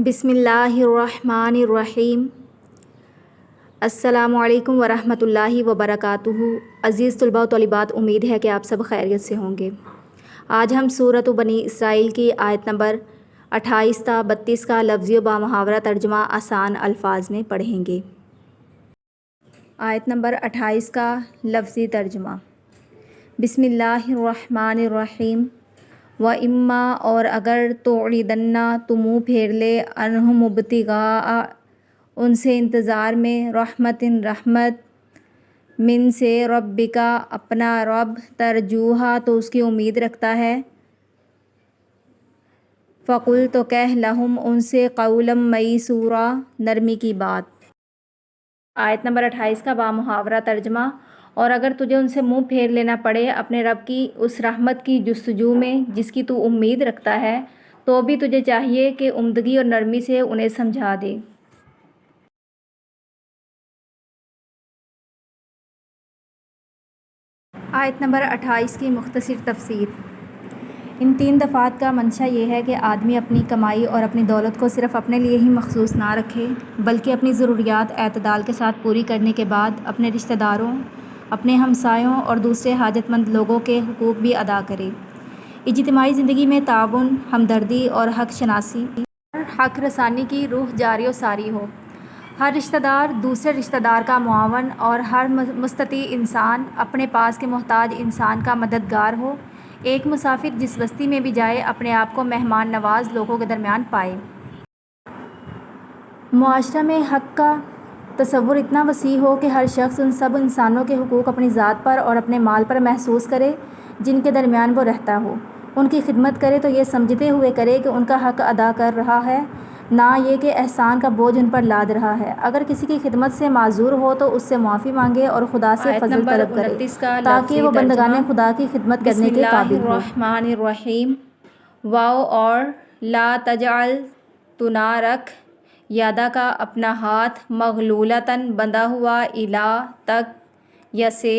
بسم اللہ الرحمن الرحیم۔ السلام علیکم ورحمۃ اللہ وبرکاتہ۔ عزیز طلباء و طالبات، امید ہے کہ آپ سب خیریت سے ہوں گے۔ آج ہم سورۃ بنی اسرائیل کی آیت نمبر 28 تا 32 کا لفظی و بامحاورہ ترجمہ آسان الفاظ میں پڑھیں گے۔ آیت نمبر 28 کا لفظی ترجمہ۔ بسم اللہ الرحمن الرحیم۔ وَإِمَّا اور اگر تُعْرِضَنَّ تو منہ پھیر لے عَنْهُمْ ابتغاء ان سے انتظار میں رحمتٍ رحمت من سے ربک اپنا رب ترجوہا تو اس کی امید رکھتا ہے فقل تو کہہ لہم ان سے قولا میسورا نرمی کی بات۔ آیت نمبر 28 کا بامحاورہ ترجمہ۔ اور اگر تجھے ان سے منہ پھیر لینا پڑے اپنے رب کی اس رحمت کی جستجو میں جس کی تو امید رکھتا ہے تو بھی تجھے چاہیے کہ عمدگی اور نرمی سے انہیں سمجھا دے۔ آیت نمبر 28 کی مختصر تفسیر۔ ان 3 دفعات کا منشا یہ ہے کہ آدمی اپنی کمائی اور اپنی دولت کو صرف اپنے لیے ہی مخصوص نہ رکھے بلکہ اپنی ضروریات اعتدال کے ساتھ پوری کرنے کے بعد اپنے رشتہ داروں، اپنے ہمسایوں اور دوسرے حاجت مند لوگوں کے حقوق بھی ادا کرے۔ اجتماعی زندگی میں تعاون، ہمدردی اور حق شناسی اور حق رسانی کی روح جاری و ساری ہو۔ ہر رشتہ دار دوسرے رشتہ دار کا معاون اور ہر مستطیع انسان اپنے پاس کے محتاج انسان کا مددگار ہو۔ ایک مسافر جس بستی میں بھی جائے اپنے آپ کو مہمان نواز لوگوں کے درمیان پائے۔ معاشرہ میں حق کا تصور اتنا وسیع ہو کہ ہر شخص ان سب انسانوں کے حقوق اپنی ذات پر اور اپنے مال پر محسوس کرے جن کے درمیان وہ رہتا ہو۔ ان کی خدمت کرے تو یہ سمجھتے ہوئے کرے کہ ان کا حق ادا کر رہا ہے، نہ یہ کہ احسان کا بوجھ ان پر لاد رہا ہے۔ اگر کسی کی خدمت سے معذور ہو تو اس سے معافی مانگے اور خدا سے فضل طلب کرے تاکہ وہ بندگان خدا کی خدمت کرنے کے قابل ہو۔ بسم اللہ الرحمن الرحیم۔ واو اور لا تجعل تو نہ رکھ یادا کا اپنا ہاتھ مغلولتاً بندھا ہوا الا تک یا سے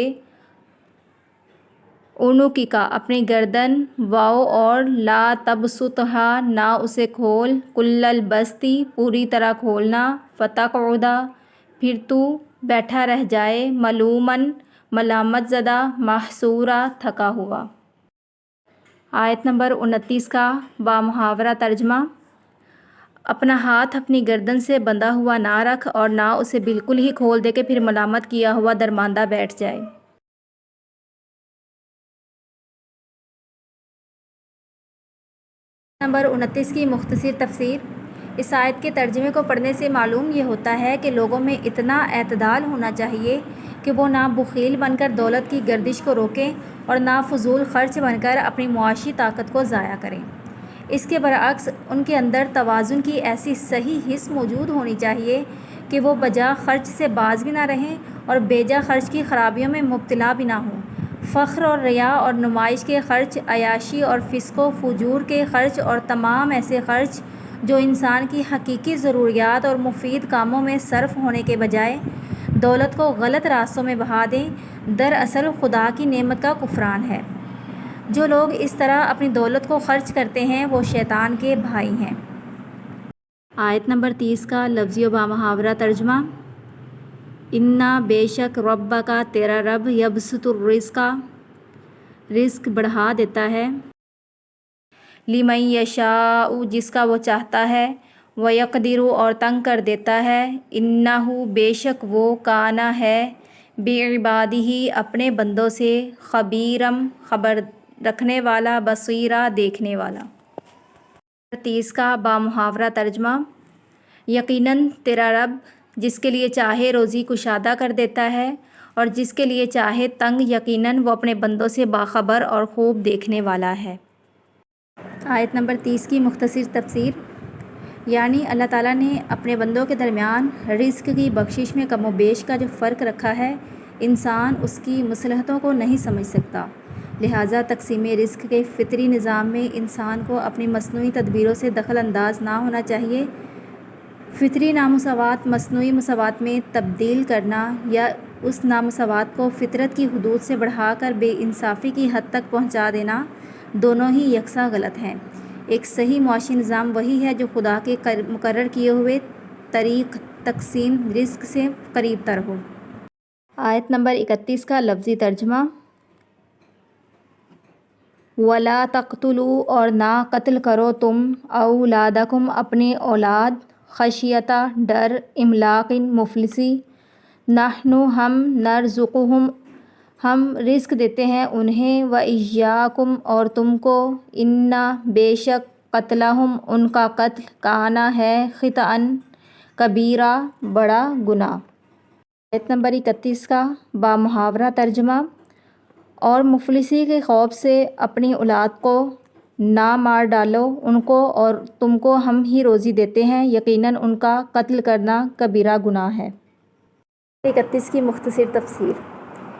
عنق کا اپنی گردن واو اور لا تبسطھا نہ اسے کھول کل البسطی پوری طرح کھولنا فتقعد پھر تو بیٹھا رہ جائے ملوماً ملامت زدہ محسورا تھکا ہوا۔ آیت نمبر 29 کا بامحاورہ ترجمہ۔ اپنا ہاتھ اپنی گردن سے بندھا ہوا نہ رکھ اور نہ اسے بالکل ہی کھول دے کہ پھر ملامت کیا ہوا درماندہ بیٹھ جائے۔ نمبر 29 کی مختصر تفسیر۔ اس آیت کے ترجمے کو پڑھنے سے معلوم یہ ہوتا ہے کہ لوگوں میں اتنا اعتدال ہونا چاہیے کہ وہ نہ بخیل بن کر دولت کی گردش کو روکیں اور نہ فضول خرچ بن کر اپنی معاشی طاقت کو ضائع کریں۔ اس کے برعکس ان کے اندر توازن کی ایسی صحیح حس موجود ہونی چاہیے کہ وہ بجا خرچ سے باز بھی نہ رہیں اور بیجا خرچ کی خرابیوں میں مبتلا بھی نہ ہوں۔ فخر اور ریا اور نمائش کے خرچ، عیاشی اور فسق و فجور کے خرچ اور تمام ایسے خرچ جو انسان کی حقیقی ضروریات اور مفید کاموں میں صرف ہونے کے بجائے دولت کو غلط راستوں میں بہا دیں، دراصل خدا کی نعمت کا کفران ہے۔ جو لوگ اس طرح اپنی دولت کو خرچ کرتے ہیں وہ شیطان کے بھائی ہیں۔ آیت نمبر 30 کا لفظی و بامحاورہ ترجمہ۔ اِنَّا بے شک ربک تیرا رب یبسط الرزق رزق بڑھا دیتا ہے لمن یشاء جس کا وہ چاہتا ہے ویقدر اور تنگ کر دیتا ہے اِنَّہُ بے شک وہ کانا ہے بعبادہ اپنے بندوں سے خبیرم خبر رکھنے والا بصیرا دیکھنے والا۔ 30 کا بامحاورہ ترجمہ۔ یقیناً تیرا رب جس کے لیے چاہے روزی کشادہ کر دیتا ہے اور جس کے لیے چاہے تنگ، یقیناً وہ اپنے بندوں سے باخبر اور خوب دیکھنے والا ہے۔ آیت نمبر 30 کی مختصر تفسیر۔ یعنی اللہ تعالیٰ نے اپنے بندوں کے درمیان رزق کی بخشش میں کم و بیش کا جو فرق رکھا ہے انسان اس کی مصلحتوں کو نہیں سمجھ سکتا، لہٰذا تقسیم رزق کے فطری نظام میں انسان کو اپنی مصنوعی تدبیروں سے دخل انداز نہ ہونا چاہیے۔ فطری نامساوات مصنوعی مساوات میں تبدیل کرنا یا اس نامساوات کو فطرت کی حدود سے بڑھا کر بے انصافی کی حد تک پہنچا دینا دونوں ہی یکساں غلط ہیں۔ ایک صحیح معاشی نظام وہی ہے جو خدا کے مقرر کیے ہوئے طریق تقسیم رزق سے قریب تر ہو۔ آیت نمبر 31 کا لفظی ترجمہ۔ وَلَا تَقْتُلُوا اور نہ قتل کرو تم اولادکم اپنے اولاد خشیۃ ڈر املاق مفلسی نحن ہم نرزقہم ہم رزق دیتے ہیں انہیں وَإِيَّاكُمْ اور تم کو اِنَّ بے شک قتلہم ان کا قتل کانا ہے خطأً کبیرہ بڑا گناہ۔ آیت نمبر 31 کا بامحاورہ ترجمہ۔ اور مفلسی کے خوف سے اپنی اولاد کو نہ مار ڈالو ان کو اور تم کو ہم ہی روزی دیتے ہیں یقیناً ان کا قتل کرنا کبیرہ گناہ ہے۔ 31 کی مختصر تفسیر۔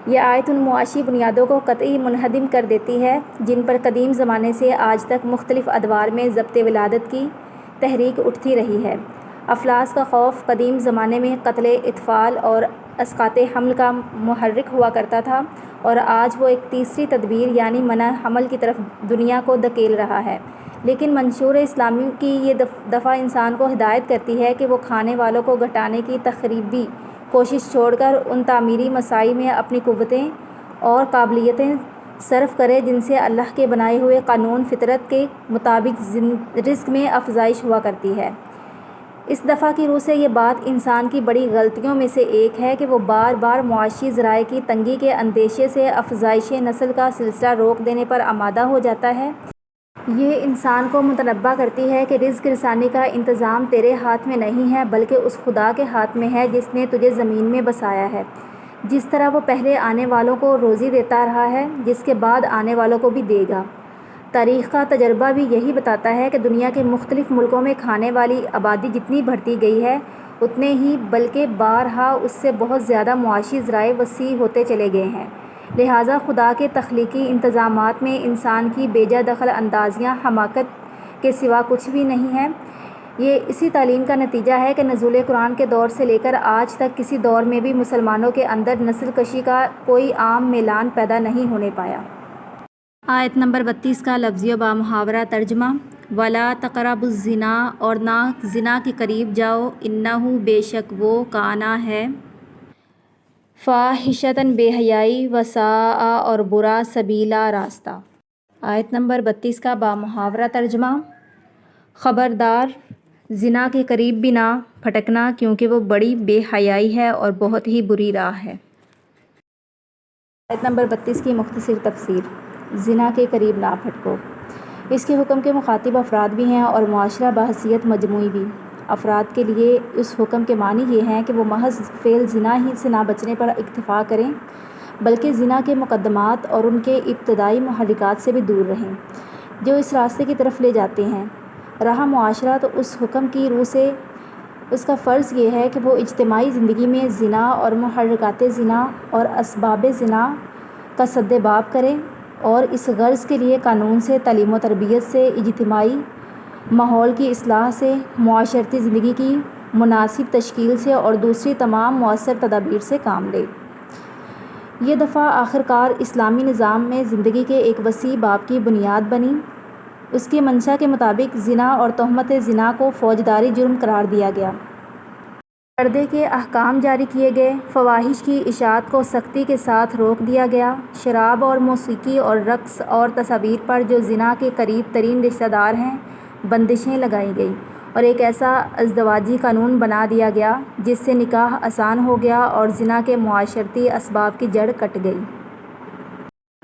یہ آیت ان معاشی بنیادوں کو قطعی منہدم کر دیتی ہے جن پر قدیم زمانے سے آج تک مختلف ادوار میں ضبط ولادت کی تحریک اٹھتی رہی ہے۔ افلاس کا خوف قدیم زمانے میں قتل اطفال اور اسقاط حمل کا محرک ہوا کرتا تھا اور آج وہ ایک تیسری تدبیر یعنی منع حمل کی طرف دنیا کو دھکیل رہا ہے۔ لیکن منشور اسلامی کی یہ دفعہ انسان کو ہدایت کرتی ہے کہ وہ کھانے والوں کو گھٹانے کی تخریبی کوشش چھوڑ کر ان تعمیری مساعی میں اپنی قوتیں اور قابلیتیں صرف کرے جن سے اللہ کے بنائے ہوئے قانون فطرت کے مطابق رزق میں افزائش ہوا کرتی ہے۔ اس دفعہ کی روح سے یہ بات انسان کی بڑی غلطیوں میں سے ایک ہے کہ وہ بار بار معاشی ذرائع کی تنگی کے اندیشے سے افزائش نسل کا سلسلہ روک دینے پر آمادہ ہو جاتا ہے۔ یہ انسان کو متنبہ کرتی ہے کہ رزق رسانی کا انتظام تیرے ہاتھ میں نہیں ہے بلکہ اس خدا کے ہاتھ میں ہے جس نے تجھے زمین میں بسایا ہے۔ جس طرح وہ پہلے آنے والوں کو روزی دیتا رہا ہے جس کے بعد آنے والوں کو بھی دے گا۔ تاریخ کا تجربہ بھی یہی بتاتا ہے کہ دنیا کے مختلف ملکوں میں کھانے والی آبادی جتنی بڑھتی گئی ہے اتنے ہی بلکہ بارہا اس سے بہت زیادہ معاشی ذرائع وسیع ہوتے چلے گئے ہیں۔ لہٰذا خدا کے تخلیقی انتظامات میں انسان کی بیجا دخل اندازیاں حماقت کے سوا کچھ بھی نہیں ہیں۔ یہ اسی تعلیم کا نتیجہ ہے کہ نزول قرآن کے دور سے لے کر آج تک کسی دور میں بھی مسلمانوں کے اندر نسل کشی کا کوئی عام میلان پیدا نہیں ہونے پایا۔ آیت نمبر 32 کا لفظی و بامحاورہ ترجمہ۔ وَلَا تَقْرَبُوا الزِّنَا اور نہ زنا کے قریب جاؤ اِنَّهُ بے شک وہ کانا ہے فاحشۃً بے حیائی وساء اور برا سبیلا راستہ۔ آیت نمبر 32 کا بامحاورہ ترجمہ۔ خبردار زنا کے قریب بھی نہ پھٹکنا کیونکہ وہ بڑی بے حیائی ہے اور بہت ہی بری راہ ہے۔ آیت نمبر 32 کی مختصر تفسیر۔ زنا کے قریب نہ پھٹکو۔ اس کے حکم کے مخاطب افراد بھی ہیں اور معاشرہ بحیثیت مجموعی بھی۔ افراد کے لیے اس حکم کے معنی یہ ہیں کہ وہ محض فعل زنا ہی سے نہ بچنے پر اکتفا کریں بلکہ زنا کے مقدمات اور ان کے ابتدائی محرکات سے بھی دور رہیں جو اس راستے کی طرف لے جاتے ہیں۔ رہا معاشرہ تو اس حکم کی روح سے اس کا فرض یہ ہے کہ وہ اجتماعی زندگی میں زنا اور محرکات زنا اور اسباب زنا کا سد باب کرے اور اس غرض کے لیے قانون سے تعلیم و تربیت سے اجتماعی ماحول کی اصلاح سے معاشرتی زندگی کی مناسب تشکیل سے اور دوسری تمام مؤثر تدابیر سے کام لے۔ یہ دفعہ آخرکار اسلامی نظام میں زندگی کے ایک وسیع باب کی بنیاد بنی۔ اس کی منشا کے مطابق زنا اور تہمت زنا کو فوجداری جرم قرار دیا گیا۔ پردے کے احکام جاری کیے گئے۔ فواحش کی اشاعت کو سختی کے ساتھ روک دیا گیا۔ شراب اور موسیقی اور رقص اور تصاویر پر جو زنا کے قریب ترین رشتہ دار ہیں بندشیں لگائی گئیں اور ایک ایسا ازدواجی قانون بنا دیا گیا جس سے نکاح آسان ہو گیا اور زنا کے معاشرتی اسباب کی جڑ کٹ گئی۔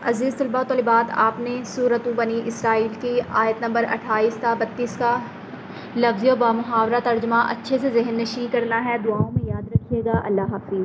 عزیز طلباء و طالبات، آپ نے سورۃ بنی اسرائیل کی آیت نمبر 28 تا 32 کا لفظی و بامحاورہ ترجمہ اچھے سے ذہن نشین کرنا ہے۔ دعاؤں میں یاد رکھیے گا۔ اللہ حافظ۔